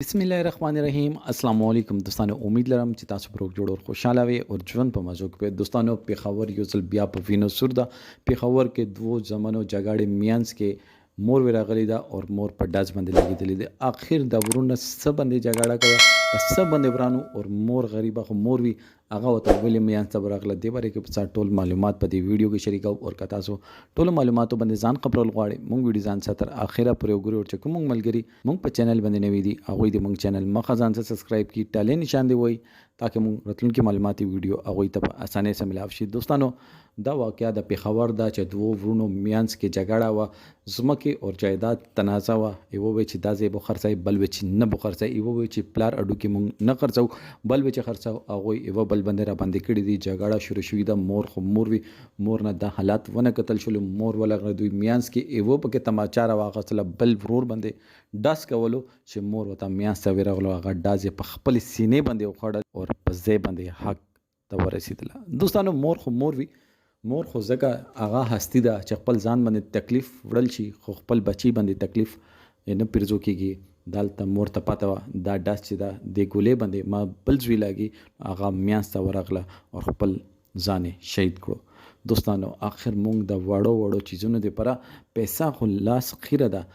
बिस्मिल्लाहिर्रहमानिर्रहीम अस्सलाम वालेकुम दोस्तों, उम्मीद लरम چې تاسو پروګ جوړ او خوشاله وي او ژوند په مزو کې دوستانو پیښور یو ځل بیا په وینو سور ده. پیښور کې دوه زمانو جګړې میانس کې مور ورغلی ده او مور په داس باندې لګیدلې ده. اخر د ورونه سب باندې جګړه کوي، سب باندې ورانو او مور غریبه خو مور وی هغه وته ویلې میانس ته ورغله. دی باره کې په ټول معلومات په دې ویډیو کې شریکو او کتا سو ټول معلوماتو باندې ځان خبرول غواړي. مونږ ویډیو ځان ساتر اخره پرې وګورئ او چې کوم ملګری مونږ په چینل باندې نوی دي هغه دې مونږ چینل مخه ځان سبسکرایب کی ټاله نشان دی وای تاکہ مونږ راتلونکي معلوماتي ویډیو هغه ته په اسانه سره ملاو شي. دوستانو دا واقعیا د پیښور دا چې دوه ورونو میانس کې جګړه و، زمکه او جایداد تنازع و. یو وی چې دازې بو خرڅای بل وی چې نه بو خرڅای، یو وی چې پلار اډو کې مونږ نه خرڅو بل وی چې خرڅو هغه یو بل باندې را باندې کړی دی. جګړه شروع شوې ده. مور خو مور وی مور نه د حالات ونه قتل شول. مور ولغه دوی میانس کې یو پکې تماچا را واغسله بل ورور باندې داس کولو چې مور وته میانس ته ورغلو هغه دازې په خپل سینې باندې وخړل او په ځای باندې حق ته ورسېدله. دوستانو مور خو مور وی مور خو ځکه هغه هستی ده چې خپل ځان باندې تکلیف وړل شي خو خپل بچی باندې تکلیف نه پیرزو کیږي. دالته مور ته پاته دا داس چې دا د ګولې باندې ما بل زوی لاګي هغه میانس ته ورغله او خپل ځان شهید کړو. دوستانو آخر مونږ د وړو وړو چیزونو لپاره پیسې خو لاس خیره ده.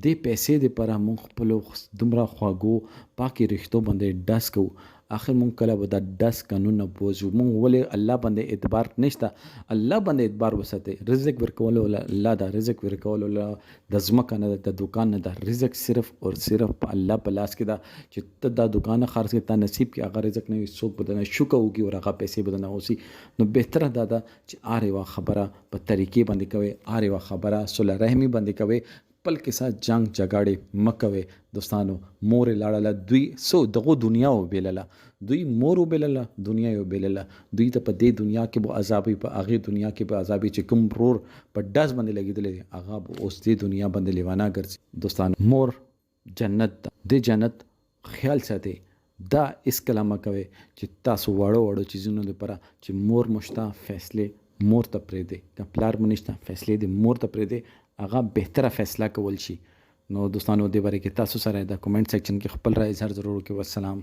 د پیسې لپاره مونږ خپل دومره خواږو پاکي رښتو باندې داس کوو. آخر مونږ کله به د داس قانون نه بوزو. مونږ ولې الله باندې اعتبار نشته؟ الله باندې اعتبار وساتئ. رزق ورکول الله دا رزق ورکول د ځمکه نه د دکان نه دا رزق صرف او صرف په الله په لاس کې دا چې ته دا دکان خرڅ کې تا نصیب کې هغه رزق نه وي څوک بدنه شوکه وږي او هغه پیسې بدنه اوسي. نو بهتره دا ده چې اره وا خبره په طریقې باندې کوي، اره وا خبره صلح رحمی باندې کوي، پل کے ساتھ جنگ جګړې مکوي. دوستانو مور لاړه دوی سو دغه دنیا او بیلله دوی مور او بیلله دنیا او بیلله دوی ته په دې دنیا کې به عذابي په هغه دنیا کې به عذابي چې کوم رور په داس باندې لګیدلې هغه اوس دې دنیا باندې لیوانا ګرځي. دوستانو مور جنت د جنت خیال ساتي. دا اس کلمه کوي چې تاسو وړو وړو چیزونو لپاره چې مور مشتا فیصله مور ته پرې دی که پلار منشته فیصله دی مور ته پرې دی هغه بهتره فیصله کول شي. نو دوستانو دې باره کې تاسو سره د کمنټ سیکشن کې خپل رائے اظهار ضرور وکړئ. والسلام.